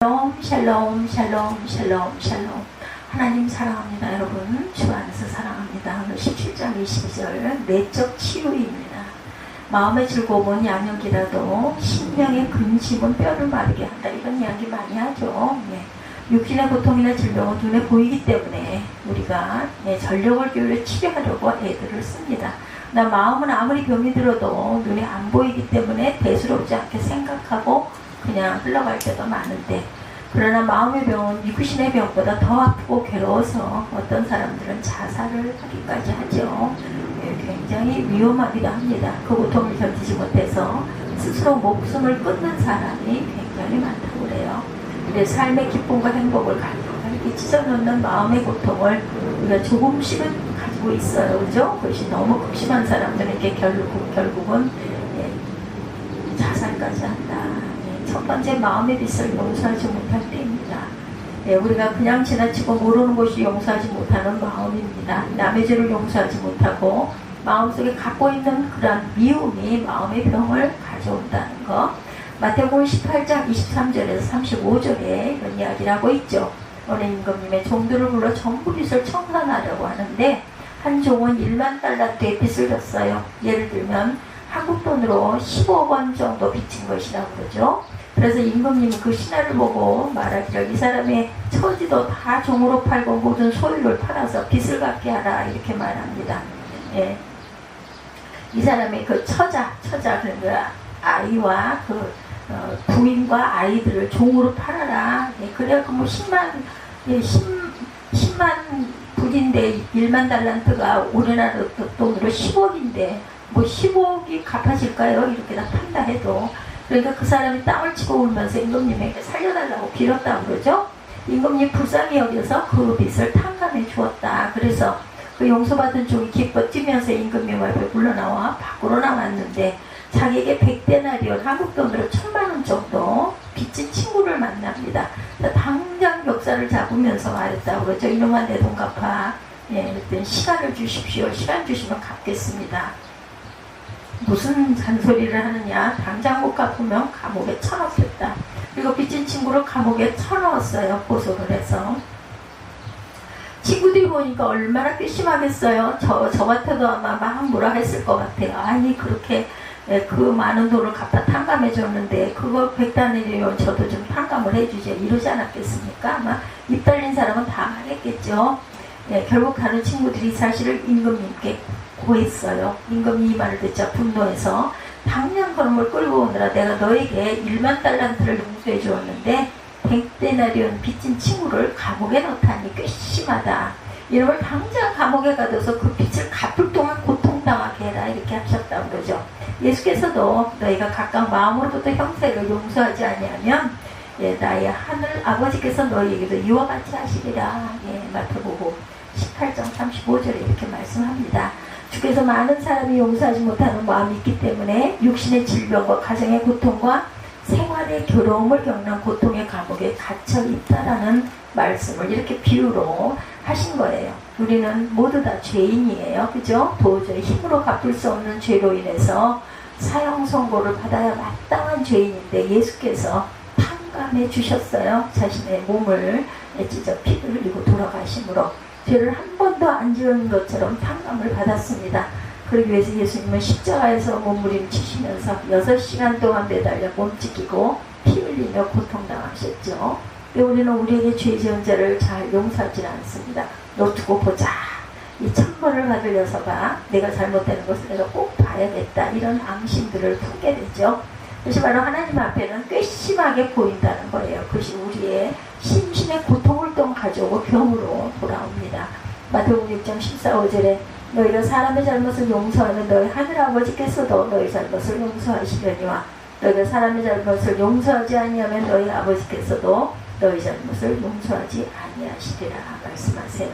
샬롬 샬롬 샬롬 샬롬 샬롬. 하나님 사랑합니다. 여러분 주 안에서 사랑합니다. 오늘 17장 22절 내적 치유입니다. 마음의 즐거움은 양육이라도 심령의 근심은 뼈를 마르게 한다. 이런 이야기 많이 하죠. 육신의 고통이나 질병은 눈에 보이기 때문에 우리가 전력을 기울여 치료하려고 애들을 씁니다. 나 마음은 아무리 병이 들어도 눈에 안 보이기 때문에 대수롭지 않게 생각하고 그냥 흘러갈 때가 많은데, 그러나 마음의 병은 육신의 병보다 더 아프고 괴로워서 어떤 사람들은 자살을 하기까지 하죠. 굉장히 위험하기도 합니다. 그 고통을 견디지 못해서 스스로 목숨을 끊는 사람이 굉장히 많다고 그래요. 그래서 삶의 기쁨과 행복을 가지고 찢어놓는 마음의 고통을 우리가 조금씩은 가지고 있어요. 그죠? 그것이 너무 극심한 사람들에게 결국은 자살까지 한다. 첫 번째, 마음의 빚을 용서하지 못할 때입니다. 우리가 그냥 지나치고 모르는 것이 용서하지 못하는 마음입니다. 남의 죄를 용서하지 못하고 마음속에 갖고 있는 그런 미움이 마음의 병을 가져온다는 것. 마태복음 18장 23절에서 35절에 이런 이야기를 하고 있죠. 어느 임금님의 종들을 불러 전부 빚을 청산하려고 하는데, 한 종은 1만 달란트의 빚을 졌어요. 예를 들면 한국 돈으로 15억 원 정도 빚진 것이라고 그러죠. 그래서 임금님이 그 신하를 보고 말하기를, 이 사람의 처지도 다 종으로 팔고 모든 소유를 팔아서 빚을 갚게 하라, 이렇게 말합니다. 이 사람의 그 처자 그러니까 아이와 그 부인과 아이들을 종으로 팔아라. 그래야 뭐 10만 불인데 1만 달란트가 우리나라 돈으로 10억인데 뭐 15억이 갚아질까요? 이렇게 다 판다 해도. 그러니까 그 사람이 땅을 치고 울면서 임금님에게 살려달라고 빌었다고 그러죠. 임금님 불쌍히 여겨서 그 빚을 탕감해 주었다. 그래서 그 용서받은 종이 기뻐 뛰면서 임금님 앞에 물러나와 밖으로 나왔는데, 자기에게 100데나리온, 한국 돈으로 1000만 원 정도 빚진 친구를 만납니다. 당장 멱살을 잡으면서 말했다고 그러죠. 이놈아, 내 돈 갚아. 그랬더니 시간을 주십시오. 시간 주시면 갚겠습니다. 무슨 잔소리를 하느냐. 당장 못 갚으면 감옥에 쳐넣겠다. 그리고 빚진 친구를 감옥에 쳐넣었어요. 고소를 해서. 친구들이 보니까 얼마나 괘씸하겠어요. 저 같아도 아마 막 뭐라 했을 것 같아요. 아니, 그렇게 그 많은 돈을 갖다 탕감해 줬는데 그거 100단위면 저도 좀 탕감을 해주죠. 이러지 않았겠습니까? 아마 입 달린 사람은 다 말했겠죠. 결국 다른 친구들이 사실을 임금님께 고했어요. 임금이 이 말을 듣자 분노해서, 당년 그놈을 끌고 오느라 내가 너에게 1만 달란트를 용서해 주었는데 100데나리온 빚진 친구를 감옥에 넣다니 괘씸하다. 이놈을 당장 감옥에 가둬서 그 빚을 갚을 동안 고통당하게 해라, 이렇게 하셨다고 그러죠. 예수께서도 너희가 각각 마음으로부터 형제를 용서하지 아니하면 나의 하늘 아버지께서 너희에게도 이와 같이 하시리라. 마태복음 18장 35절에 이렇게 말씀합니다. 주께서 많은 사람이 용서하지 못하는 마음이 있기 때문에 육신의 질병과 가정의 고통과 생활의 괴로움을 겪는 고통의 감옥에 갇혀 있다라는 말씀을 이렇게 비유로 하신 거예요. 우리는 모두 다 죄인이에요. 그죠? 도저히 힘으로 갚을 수 없는 죄로 인해서 사형 선고를 받아야 마땅한 죄인인데, 예수께서 탕감해 주셨어요. 자신의 몸을 찢어 피를 흘리고 돌아가심으로 죄를 한 번도 안 지은 것처럼 탕감을 받았습니다. 그러기 위해서 예수님은 십자가에서 몸부림치시면서 6시간 동안 매달려 몸 찢기고 피 흘리며 고통당하셨죠. 우리는 우리에게 죄 지은 자를 잘 용서하지 않습니다. 너 두고 보자. 이 천벌을 받을 녀석아, 내가 잘못되는 것을 내가 꼭 봐야겠다. 이런 앙심들을 품게 되죠. 그것이 바로 하나님 앞에는 괘씸하게 보인다는 거예요. 그것이 우리의 심신의 고통을 또 가져오고 병으로 돌아옵니다. 마태복음 6장 14~15절에 너희가 사람의 잘못을 용서하면 너희 하늘아버지께서도 너희 잘못을 용서하시려니와 너희가 사람의 잘못을 용서하지 아니하면 너희 아버지께서도 너희 잘못을 용서하지 아니하시리라 말씀하세요.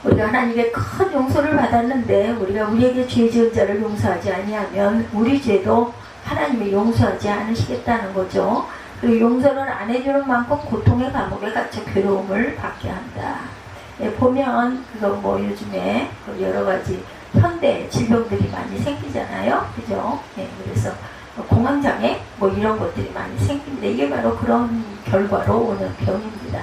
우리가 하나님의 큰 용서를 받았는데, 우리가 우리에게 죄 지은 자를 용서하지 아니하면 우리 죄도 하나님이 용서하지 않으시겠다는 거죠. 그리고 용서를 안 해주는 만큼 고통의 감옥에 갇혀 괴로움을 받게 한다. 보면 그거 뭐 요즘에 여러 가지 현대 질병들이 많이 생기잖아요. 그죠? 그래서 공황장애 뭐 이런 것들이 많이 생깁니다. 이게 바로 그런 결과로 오는 병입니다.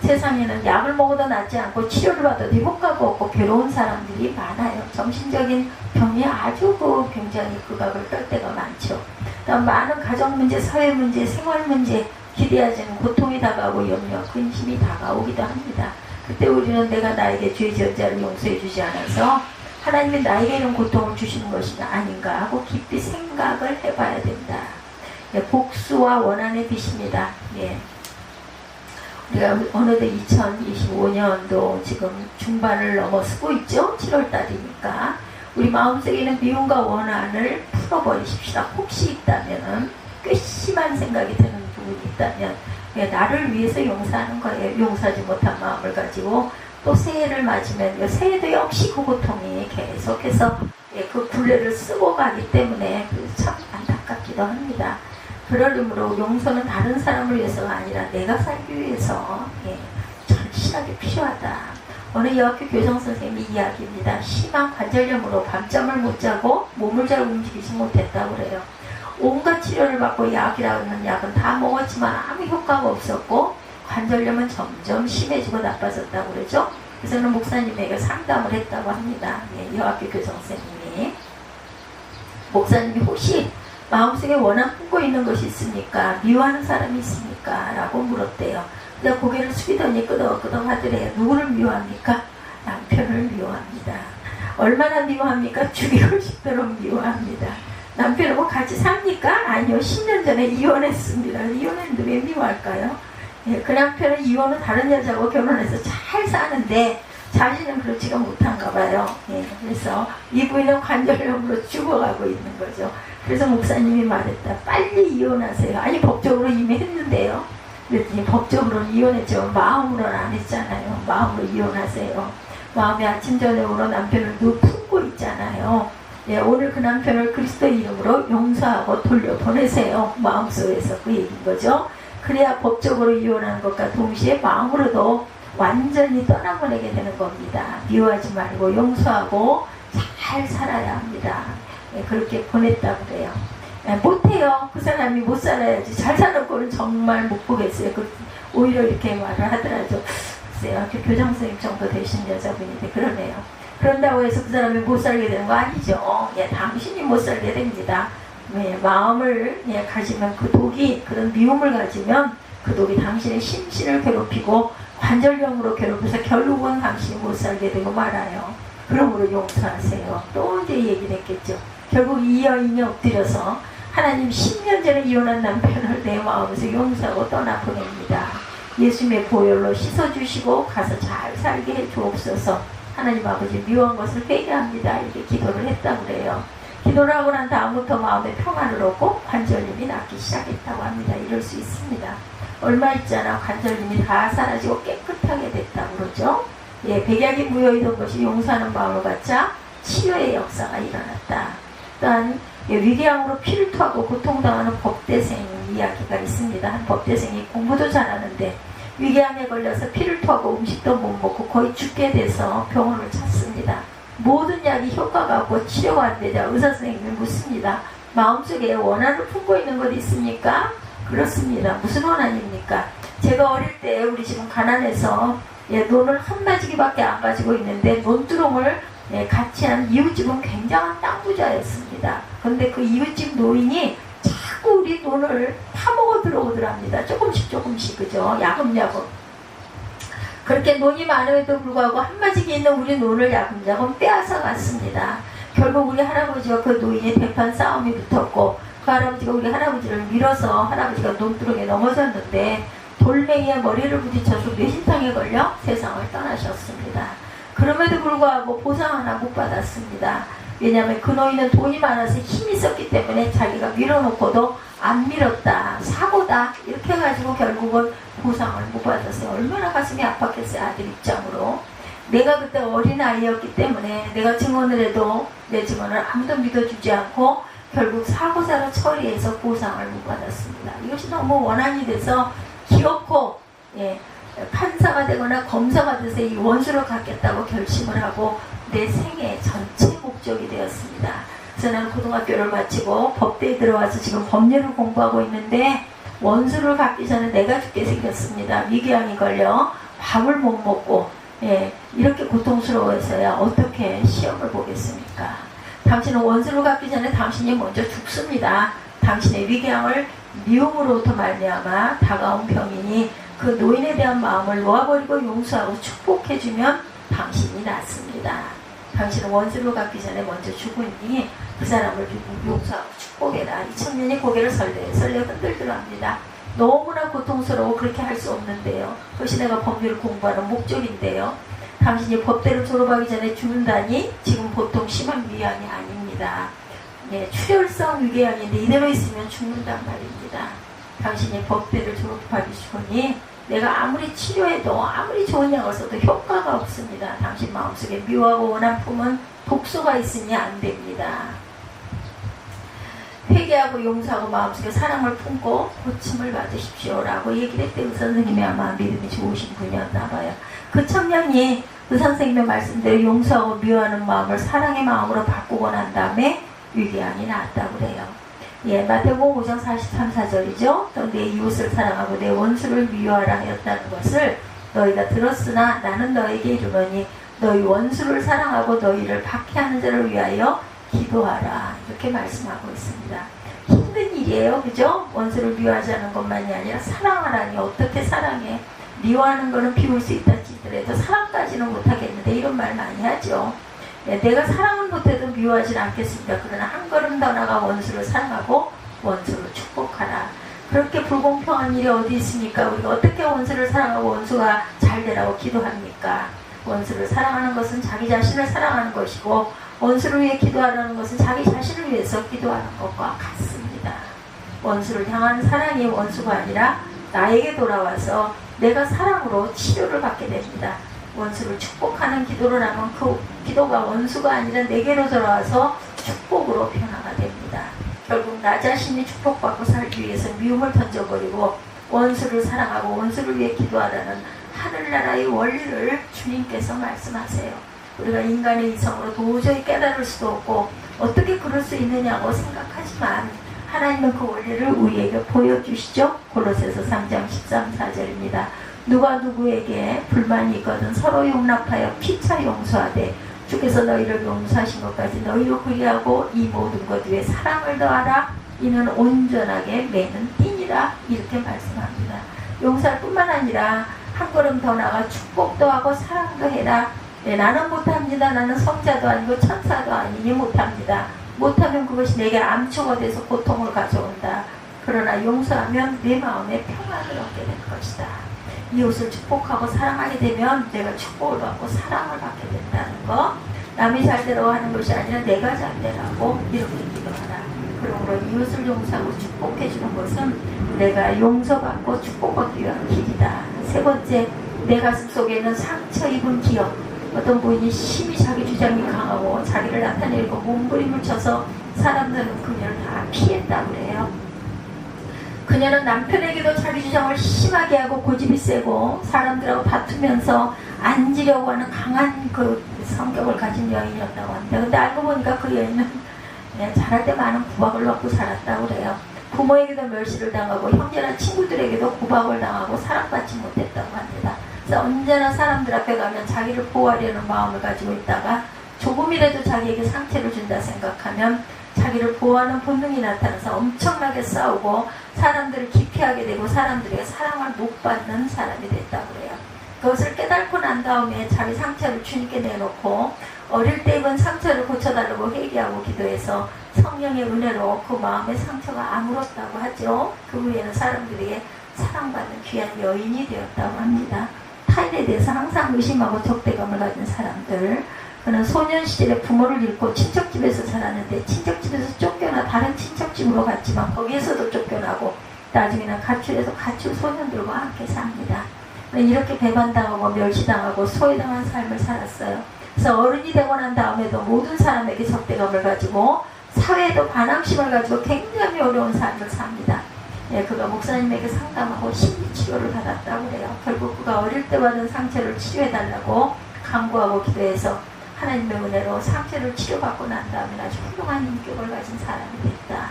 세상에는 약을 먹어도 낫지 않고 치료를 받아도 효과가 없고 괴로운 사람들이 많아요. 정신적인 병이 아주 굉장히 극악을 떨 때가 많죠. 다음 많은 가정 문제, 사회 문제, 생활 문제, 기대하지는 고통이 다가오고 염려, 근심이 다가오기도 합니다. 그때 우리는 내가 나에게 죄 지은 자를 용서해 주지 않아서 하나님이 나에게 이런 고통을 주시는 것이 아닌가 하고 깊이 생각을 해봐야 된다. 예, 복수와 원한의 빛입니다. 예. 우리가 어느덧 2025년도 지금 중반을 넘어서고 있죠. 7월달이니까 우리 마음속에 있는 미움과 원한을 풀어버리십시다. 혹시 있다면 꽤 심한 생각이 드는 부분이 있다면 나를 위해서 용서하는 거예요. 용서하지 못한 마음을 가지고 또 새해를 맞으면 새해도 역시 그 고통이 계속해서 그 굴레를 쓰고 가기 때문에 참 안타깝기도 합니다. 그럴 의미로 용서는 다른 사람을 위해서가 아니라 내가 살기 위해서 절실하게 필요하다. 오늘 여학교 교정선생님이 이야기입니다. 심한 관절염으로 밤잠을 못 자고 몸을 잘 움직이지 못했다고 그래요. 온갖 치료를 받고 약이라는 약은 다 먹었지만 아무 효과가 없었고 관절염은 점점 심해지고 나빠졌다고 그러죠. 그래서 저는 목사님에게 상담을 했다고 합니다. 여학교 교정선생님이. 목사님이 혹시 마음속에 원한 품고 있는 것이 있습니까? 미워하는 사람이 있습니까? 라고 물었대요. 근데 고개를 숙이더니 끄덕끄덕 하더래요. 누구를 미워합니까? 남편을 미워합니다. 얼마나 미워합니까? 죽이고 싶도록 미워합니다. 남편하고 같이 삽니까? 아니요. 10년 전에 이혼했습니다. 이혼했는데 왜 미워할까요? 그 남편은 이혼 후 다른 여자하고 결혼해서 잘 사는데 자신은 그렇지가 못한가 봐요. 그래서 이 부인은 관절염으로 죽어가고 있는 거죠. 그래서 목사님이 말했다. 빨리 이혼하세요. 아니 법적으로 이미 했는데요. 그랬더니 법적으로는 이혼했죠. 마음으로는 안 했잖아요. 마음으로 이혼하세요. 마음이 아침 저녁으로 남편을 늘 품고 있잖아요. 오늘 그 남편을 그리스도의 이름으로 용서하고 돌려보내세요. 마음속에서 그 얘기인 거죠. 그래야 법적으로 이혼하는 것과 동시에 마음으로도 완전히 떠나보내게 되는 겁니다. 미워하지 말고 용서하고 잘 살아야 합니다. 그렇게 보냈다고 그래요. 못해요. 그 사람이 못 살아야지. 잘 사는 꼴은 정말 못 보겠어요. 오히려 이렇게 말을 하더라도 글쎄요. 교장선생님 정도 되신 여자분인데 그러네요. 그런다고 해서 그 사람이 못 살게 되는 거 아니죠. 당신이 못 살게 됩니다. 마음을 가지면 그 독이, 그런 미움을 가지면 그 독이 당신의 심신을 괴롭히고 관절염으로 괴롭혀서 결국은 당신이 못 살게 되고 말아요. 그러므로 용서하세요. 또 이제 얘기를 했겠죠. 결국 이 여인이 엎드려서 하나님 10년 전에 이혼한 남편을 내 마음에서 용서하고 떠나보냅니다. 예수님의 보혈로 씻어주시고 가서 잘 살게 해주옵소서. 하나님 아버지 미워한 것을 회개합니다. 이렇게 기도를 했다고 그래요. 기도를 하고 난 다음부터 마음의 평안을 얻고 관절염이 낫기 시작했다고 합니다. 이럴 수 있습니다. 얼마 있잖아 관절염이 다 사라지고 깨끗하게 됐다고 그러죠. 백약이 무여있던 것이 용서하는 마음을 갖자 치료의 역사가 일어났다. 또한 위궤양으로 피를 토하고 고통당하는 법대생 이야기가 있습니다. 한 법대생이 공부도 잘하는데 위궤양에 걸려서 피를 토하고 음식도 못 먹고 거의 죽게 돼서 병원을 찾습니다. 모든 약이 효과가 없고 치료가 안 되자 의사선생님이 묻습니다. 마음속에 원한을 품고 있는 것 있습니까? 그렇습니다. 무슨 원한입니까? 제가 어릴 때 우리 집은 가난해서 논을 한 마지기밖에 안 가지고 있는데 논두렁을 같이 한 이웃집은 굉장한 땅 부자였습니다. 그런데 그 이웃집 노인이 자꾸 우리 논을 파먹어 들어오더랍니다. 조금씩 그죠? 야금야금. 그렇게 논이 많음에도 불구하고 한마디에 있는 우리 논을 야금야금 빼앗아 갔습니다. 결국 우리 할아버지와 그 노인의 대판 싸움이 붙었고 그 할아버지가 우리 할아버지를 밀어서 할아버지가 논두렁에 넘어졌는데 돌멩이에 머리를 부딪혀서 뇌신탕에 걸려 세상을 떠나셨습니다. 그럼에도 불구하고 보상 하나 못 받았습니다. 왜냐하면 그 노인은 돈이 많아서 힘이 있었기 때문에 자기가 밀어놓고도 안 밀었다. 사고다. 이렇게 해가지고 결국은 보상을 못 받았어요. 얼마나 가슴이 아팠겠어요. 아들 입장으로. 내가 그때 어린아이였기 때문에 내가 증언을 해도 내 증언을 아무도 믿어주지 않고 결국 사고사로 처리해서 보상을 못 받았습니다. 이것이 너무 원한이 돼서 기어코 판사가 되거나 검사가 돼서 이 원수를 갖겠다고 결심을 하고 내 생애 전체 목적이 되었습니다. 저는 고등학교를 마치고 법대에 들어와서 지금 법률을 공부하고 있는데 원수를 갖기 전에 내가 죽게 생겼습니다. 위궤양이 걸려 밥을 못 먹고 이렇게 고통스러워서야 어떻게 시험을 보겠습니까? 당신은 원수를 갖기 전에 당신이 먼저 죽습니다. 당신의 위궤양을 미움으로부터 말미암아 다가온 병이니 그 노인에 대한 마음을 놓아버리고 용서하고 축복해주면 당신이 낫습니다. 당신은 원수를 갖기 전에 먼저 죽으니 그 사람을 용서하고 축복해라. 이 청년이 고개를 설레 흔들더라 합니다. 너무나 고통스러워 그렇게 할 수 없는데요. 그것이 내가 법률을 공부하는 목적인데요. 당신이 법대를 졸업하기 전에 죽는다니 지금 보통 심한 위궤양이 아닙니다. 출혈성 위궤양인데 이대로 있으면 죽는단 말입니다. 당신이 법대를 졸업하기 전에 내가 아무리 치료해도 아무리 좋은 약을 써도 효과가 없습니다. 당신 마음속에 미워하고 원한 품은 독소가 있으니 안 됩니다. 회개하고 용서하고 마음속에 사랑을 품고 고침을 받으십시오 라고 얘기를 했대. 의사 선생님이 아마 믿음이 좋으신 분이었나 봐요. 그 청년이 의사 선생님의 말씀대로 용서하고 미워하는 마음을 사랑의 마음으로 바꾸고 난 다음에 위궤양이 나았다고 그래요. 마태복음 5장 43, 4절이죠. 또 내 이웃을 사랑하고 내 원수를 미워하라 하였다는 것을 너희가 들었으나 나는 너에게 이르노니 너희 원수를 사랑하고 너희를 박해하는 자를 위하여 기도하라. 이렇게 말씀하고 있습니다. 힘든 일이에요. 그죠? 원수를 미워하자는 것만이 아니라 사랑하라니 어떻게 사랑해? 미워하는 거는 비울 수 있다 치더라도 사랑까지는 못하겠는데 이런 말 많이 하죠. 내가 사랑은 못해도 미워하지 않겠습니다. 그러나 한 걸음 더 나가 원수를 사랑하고 원수를 축복하라. 그렇게 불공평한 일이 어디 있습니까? 우리가 어떻게 원수를 사랑하고 원수가 잘 되라고 기도합니까? 원수를 사랑하는 것은 자기 자신을 사랑하는 것이고 원수를 위해 기도하라는 것은 자기 자신을 위해서 기도하는 것과 같습니다. 원수를 향한 사랑이 원수가 아니라 나에게 돌아와서 내가 사랑으로 치료를 받게 됩니다. 원수를 축복하는 기도를 하면 그 기도가 원수가 아니라 내게로 돌아와서 축복으로 변화가 됩니다. 결국 나 자신이 축복받고 살기 위해서 미움을 던져버리고 원수를 사랑하고 원수를 위해 기도하라는 하늘나라의 원리를 주님께서 말씀하세요. 우리가 인간의 이성으로 도저히 깨달을 수도 없고 어떻게 그럴 수 있느냐고 생각하지만 하나님은 그 원리를 우리에게 보여주시죠. 골로새서 3장 13, 14절입니다. 누가 누구에게 불만이 있거든 서로 용납하여 피차 용서하되 주께서 너희를 용서하신 것까지 너희로 그리하고 이 모든 것 위에 사랑을 더하라. 이는 온전하게 매는 띠니라. 이렇게 말씀합니다. 용서할 뿐만 아니라 한 걸음 더 나가 축복도 하고 사랑도 해라. 나는 못합니다. 나는 성자도 아니고 천사도 아니니 못합니다. 못하면 그것이 내게 암초가 돼서 고통을 가져온다. 그러나 용서하면 내 마음에 평안을 얻게 될 것이다. 이웃을 축복하고 사랑하게 되면 내가 축복을 받고 사랑을 받게 된다는 거. 남이 잘 되라고 하는 것이 아니라 내가 잘 되라고 이렇게 기도하라. 그러므로 이웃을 용서하고 축복해 주는 것은 내가 용서받고 축복받기 위한 길이다. 세 번째, 내 가슴 속에 있는 상처 입은 기억. 어떤 부인이 심히 자기 주장이 강하고 자기를 나타내고 몸부림을 쳐서 사람들은 그녀를 다 피했다고 그래요. 그녀는 남편에게도 자기 주장을 심하게 하고 고집이 세고 사람들하고 다투면서 앉으려고 하는 강한 그 성격을 가진 여인이었다고 합니다. 근데 알고 보니까 그 여인은 자랄 때 많은 구박을 받고 살았다고 그래요. 부모에게도 멸시를 당하고 형제나 친구들에게도 구박을 당하고 사랑받지 못했다고 합니다. 그래서 언제나 사람들 앞에 가면 자기를 보호하려는 마음을 가지고 있다가 조금이라도 자기에게 상처를 준다 생각하면 자기를 보호하는 본능이 나타나서 엄청나게 싸우고 사람들을 기피하게 되고 사람들에게 사랑을 못 받는 사람이 됐다고 그래요. 그것을 깨닫고 난 다음에 자기 상처를 주님께 내놓고 어릴 때 입은 상처를 고쳐달라고 회개하고 기도해서 성령의 은혜로 그 마음의 상처가 아물었다고 하죠. 그 후에는 사람들에게 사랑받는 귀한 여인이 되었다고 합니다. 타인에 대해서 항상 의심하고 적대감을 가진 사람들, 그는 소년 시절에 부모를 잃고 친척집에서 자랐는데 친척집에서 쫓겨나 다른 친척집으로 갔지만 거기에서도 쫓겨나고 나중에는 가출해서 가출 소년들과 함께 삽니다. 이렇게 배반당하고 멸시당하고 소외당한 삶을 살았어요. 그래서 어른이 되고 난 다음에도 모든 사람에게 적대감을 가지고 사회에도 반항심을 가지고 굉장히 어려운 삶을 삽니다. 그가 목사님에게 상담하고 심리치료를 받았다고 해요. 결국 그가 어릴 때 받은 상처를 치료해달라고 간구하고 기도해서 하나님의 은혜로 상처를 치료받고 난 다음에 아주 훌륭한 인격을 가진 사람이 됐다.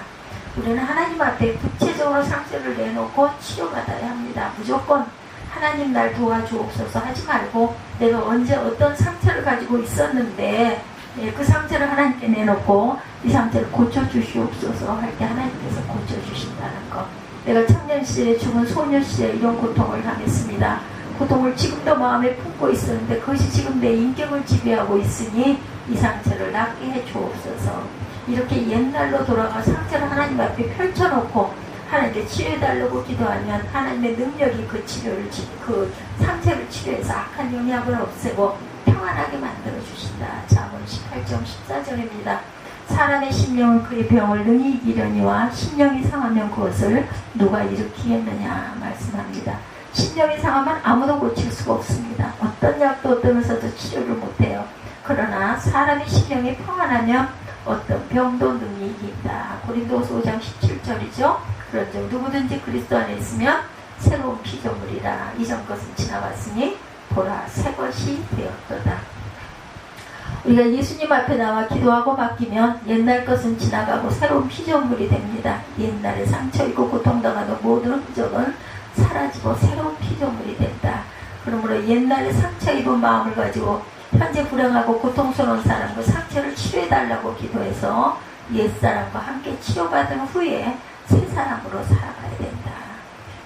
우리는 하나님 앞에 구체적으로 상처를 내놓고 치료받아야 합니다. 무조건 하나님 날 도와주옵소서 하지 말고 내가 언제 어떤 상처를 가지고 있었는데 그 상처를 하나님께 내놓고 이 상처를 고쳐주시옵소서 할 때 하나님께서 고쳐주신다는 것. 내가 청년 시절에 죽은 소녀 시절에 이런 고통을 당했습니다. 고통을 지금도 마음에 품고 있었는데 그것이 지금 내 인격을 지배하고 있으니 이 상처를 낫게 해주옵소서. 이렇게 옛날로 돌아가 상처를 하나님 앞에 펼쳐놓고 하나님께 치료해달라고 기도하면 하나님의 능력이 그 치료를, 그 상처를 치료해서 악한 영향을 없애고 평안하게 만들어주신다. 잠언 18장 14절입니다. 사람의 심령은 그의 병을 능히 이기려니와 심령이 상하면 그것을 누가 일으키겠느냐 말씀합니다. 심령이 상하면 아무도 고칠 수가 없습니다. 어떤 약도 어떤 의사도 치료를 못해요. 그러나 사람의 심령이 평안하면 어떤 병도 능히 이긴다. 고린도서 5장 17절이죠. 그런즉 누구든지 그리스도 안에 있으면 새로운 피조물이라. 이전 것은 지나갔으니 보라 새 것이 되었도다. 우리가 예수님 앞에 나와 기도하고 맡기면 옛날 것은 지나가고 새로운 피조물이 됩니다. 옛날에 상처 입고 고통당하던 모든 흔적은 사라지고 새로운 피조물이 된다. 그러므로 옛날에 상처 입은 마음을 가지고 현재 불행하고 고통스러운 사람 그 상처를 치료해달라고 기도해서 옛사람과 함께 치료받은 후에 새 사람으로 살아가야 된다.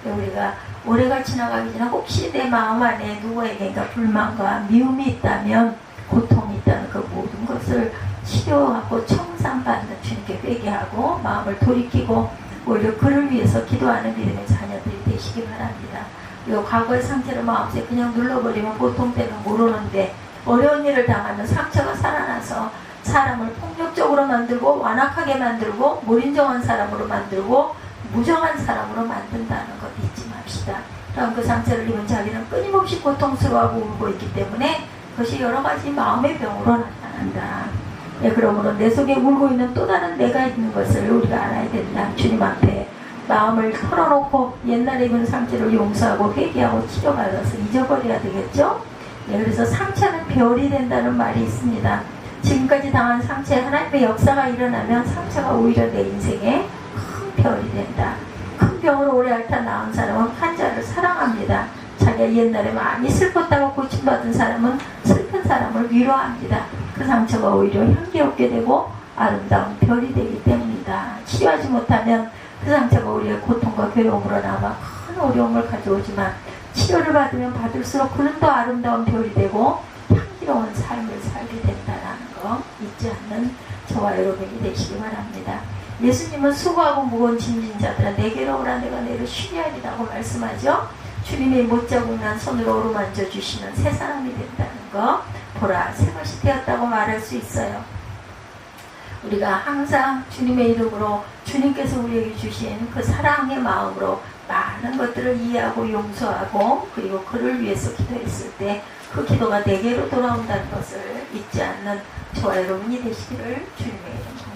우리가 올해가 지나가기 전에 혹시 내 마음 안에 누구에게인가 불만과 미움이 있다면, 고통이 있다는 그 모든 것을 치료하고 청산받는 주님께 회개하고 마음을 돌이키고 오히려 그를 위해서 기도하는 믿음의 자녀들이 되시기 바랍니다. 이 과거의 상처를 마음속에 그냥 눌러버리면 보통 때는 모르는데 어려운 일을 당하면 상처가 살아나서 사람을 폭력적으로 만들고 완악하게 만들고 무인정한 사람으로 만들고 무정한 사람으로 만든다는 것 잊지 맙시다. 그럼 그 상처를 입은 자기는 끊임없이 고통스러워하고 울고 있기 때문에 그것이 여러 가지 마음의 병으로 나타난다. 네, 그러므로 내 속에 울고 있는 또 다른 내가 있는 것을 우리가 알아야 된다. 주님 앞에 마음을 털어놓고 옛날에 입은 상처를 용서하고 회개하고 치료받아서 잊어버려야 되겠죠. 네, 그래서 상처는 별이 된다는 말이 있습니다. 지금까지 당한 상처에 하나님의 역사가 일어나면 상처가 오히려 내 인생에 큰 별이 된다. 큰 병으로 오래 앓다 나은 사람은 환자를 사랑합니다. 자기가 옛날에 많이 슬펐다고 고침받은 사람은 슬픈 사람을 위로합니다. 그 상처가 오히려 향기롭게 되고 아름다운 별이 되기 때문이다. 치료하지 못하면 그 상처가 우리의 고통과 괴로움으로 남아 큰 어려움을 가져오지만 치료를 받으면 받을수록 그는 더 아름다운 별이 되고 향기로운 삶을 살게 된다는 거 잊지 않는 저와 여러분이 되시기 바랍니다. 예수님은 수고하고 무거운 짐진 자들아 내게로 오라 내가 너를 쉬게 하리라고 말씀하죠. 주님의 못자국난 손으로 어루만져 주시는 새 사람이 된다는 거 보라 새 것이 되었다고 말할 수 있어요. 우리가 항상 주님의 이름으로 주님께서 우리에게 주신 그 사랑의 마음으로 많은 것들을 이해하고 용서하고 그리고 그를 위해서 기도했을 때 그 기도가 내게로 돌아온다는 것을 잊지 않는 저와 여러분이 되시기를 주님의 이름으로